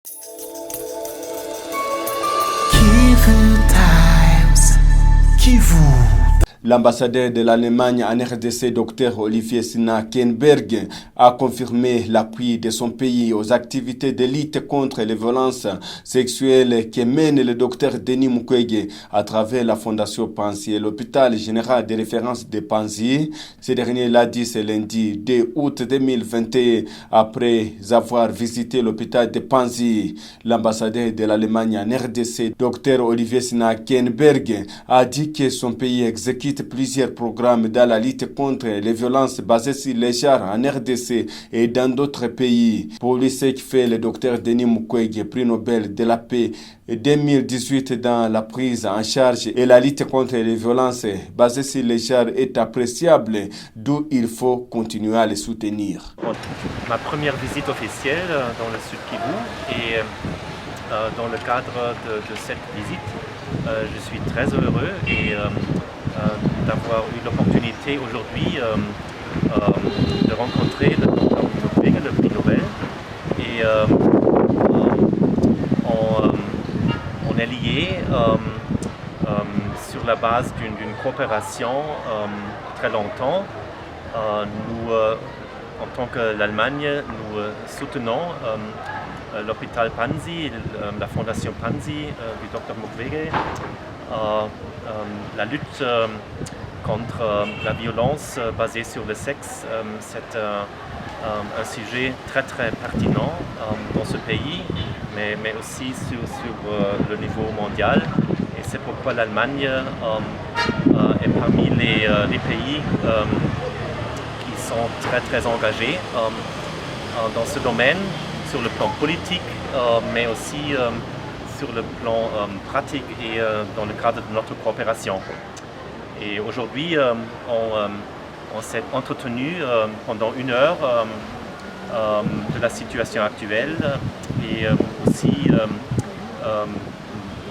Kivu Times. Kivu. L'ambassadeur de l'Allemagne en RDC, Dr Olivier Sina Kenberg, a confirmé l'appui de son pays aux activités de lutte contre les violences sexuelles que mène le Dr Denis Mukwege à travers la Fondation Panzi et l'hôpital général de référence de Panzi. Ce dernier l'a dit ce lundi 2 août 2021 après avoir visité l'hôpital de Panzi. L'ambassadeur de l'Allemagne en RDC, Dr Olivier Sina Kenberg, a dit que son pays exécute plusieurs programmes dans la lutte contre les violences basées sur les genres en RDC et dans d'autres pays. Pour lui, ce qui fait le docteur Denis Mukwege, prix Nobel de la paix 2018 dans la prise en charge et la lutte contre les violences basées sur les genres est appréciable, d'où il faut continuer à les soutenir. Ma première visite officielle dans le Sud Kivu et dans le cadre de cette visite, je suis très heureux et d'avoir eu l'opportunité aujourd'hui de rencontrer le Dr Mukwege, le prix Nobel. Et on est liés sur la base d'une coopération très longtemps. Nous, en tant que l'Allemagne, nous soutenons l'hôpital Panzi, la fondation Panzi du Dr Mukwege. La lutte contre la violence basée sur le sexe, c'est un sujet très très pertinent dans ce pays, mais aussi sur le niveau mondial. Et c'est pourquoi l'Allemagne est parmi les pays qui sont très très engagés dans ce domaine, sur le plan politique, mais aussi sur le plan pratique et dans le cadre de notre coopération. Et aujourd'hui, on s'est entretenu pendant 1 heure de la situation actuelle et aussi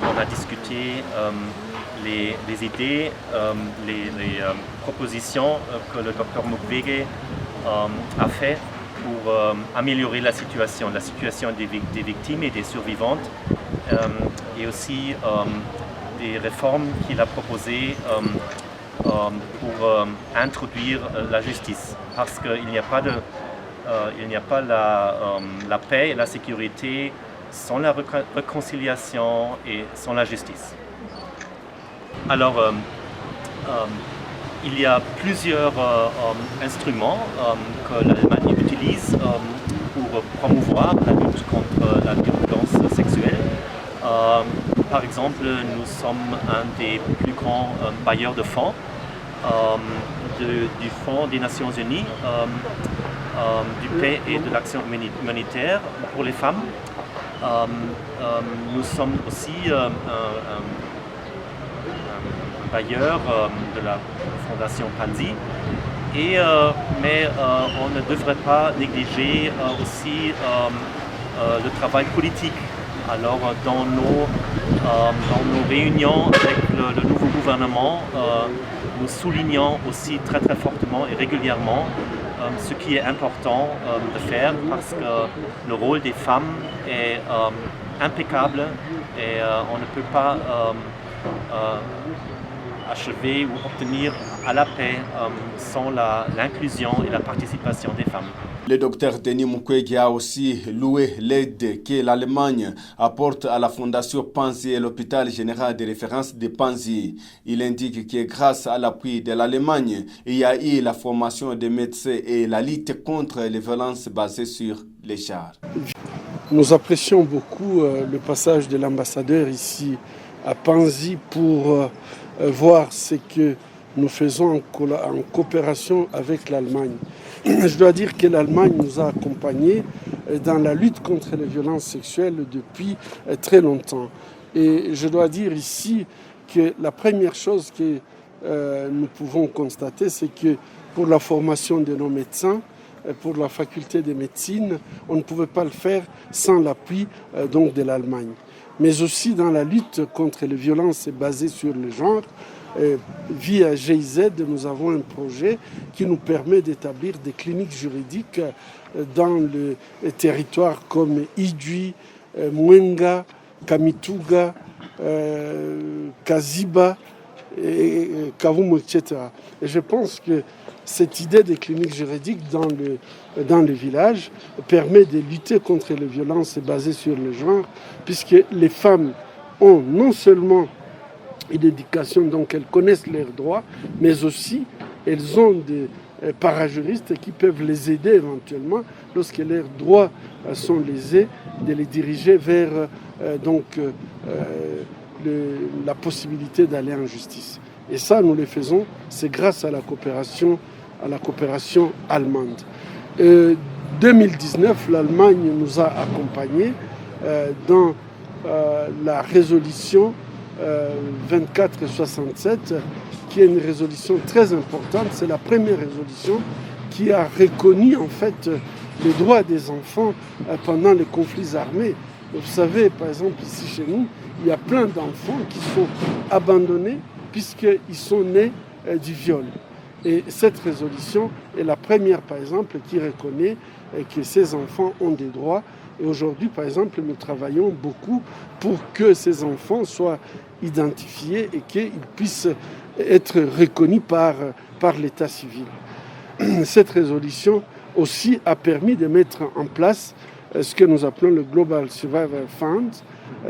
on a discuté les idées, les propositions que le Dr Mukwege a fait pour améliorer la situation des victimes et des survivantes, et aussi des réformes qu'il a proposées pour introduire la justice, parce qu'il n'y a pas la paix et la sécurité sans la réconciliation et sans la justice. Alors, il y a plusieurs instruments que l'Allemagne utilise pour promouvoir la lutte contre la violence sexuelle. Par exemple, nous sommes un des plus grands bailleurs de fonds du Fonds des Nations Unies, du paix et de l'action humanitaire pour les femmes. Nous sommes aussi un bailleur de la Fondation Panzi, mais on ne devrait pas négliger aussi le travail politique. Alors dans nos réunions avec le nouveau gouvernement, nous soulignons aussi très très fortement et régulièrement ce qui est important de faire, parce que le rôle des femmes est impeccable et on ne peut pas achever ou obtenir à la paix sans l'inclusion et la participation des femmes. Le docteur Denis Mukwege a aussi loué l'aide que l'Allemagne apporte à la Fondation Panzi et l'hôpital général de référence de Panzi. Il indique que grâce à l'appui de l'Allemagne, il y a eu la formation des médecins et la lutte contre les violences basées sur les genres. Nous apprécions beaucoup le passage de l'ambassadeur ici à Panzi pour voir ce que nous faisons en coopération avec l'Allemagne. Je dois dire que l'Allemagne nous a accompagnés dans la lutte contre les violences sexuelles depuis très longtemps. Et je dois dire ici que la première chose que nous pouvons constater, c'est que pour la formation de nos médecins, pour la faculté de médecine, on ne pouvait pas le faire sans l'appui donc de l'Allemagne. Mais aussi dans la lutte contre les violences basées sur le genre, via GIZ, nous avons un projet qui nous permet d'établir des cliniques juridiques dans le territoire comme Idui, Mwenga, Kamituga, Kaziba, et Kavumu, etc. Et je pense que cette idée des cliniques juridiques dans le village permet de lutter contre les violences basées sur le genre, puisque les femmes ont non seulement une éducation, donc elles connaissent leurs droits, mais aussi elles ont des parajuristes qui peuvent les aider éventuellement, lorsque leurs droits sont lésés, de les diriger vers la possibilité d'aller en justice. Et ça, nous le faisons, c'est grâce à la coopération allemande. 2019, l'Allemagne nous a accompagnés dans la résolution 2467, qui est une résolution très importante. C'est la première résolution qui a reconnu en fait les droits des enfants pendant les conflits armés. Vous savez, par exemple, ici chez nous, il y a plein d'enfants qui sont abandonnés puisqu'ils sont nés du viol. Et cette résolution est la première, par exemple, qui reconnaît que ces enfants ont des droits. Et aujourd'hui, par exemple, nous travaillons beaucoup pour que ces enfants soient identifiés et qu'ils puissent être reconnus par l'état civil. Cette résolution aussi a permis de mettre en place ce que nous appelons le Global Survivor Fund.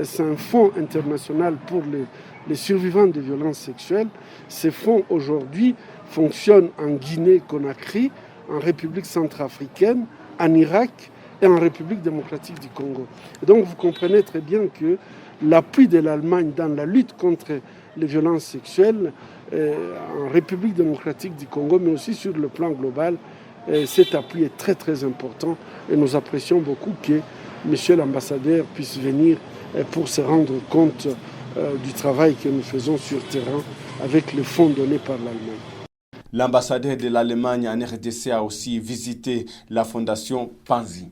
C'est un fonds international pour les survivants de violences sexuelles. Ces fonds, aujourd'hui, fonctionnent en Guinée-Conakry, en République centrafricaine, en Irak et en République démocratique du Congo. Et donc, vous comprenez très bien que l'appui de l'Allemagne dans la lutte contre les violences sexuelles en République démocratique du Congo, mais aussi sur le plan global, cet appui est très très important et nous apprécions beaucoup que Monsieur l'ambassadeur puisse venir pour se rendre compte du travail que nous faisons sur terrain avec les fonds donnés par l'Allemagne. L'ambassadeur de l'Allemagne en RDC a aussi visité la fondation Panzi.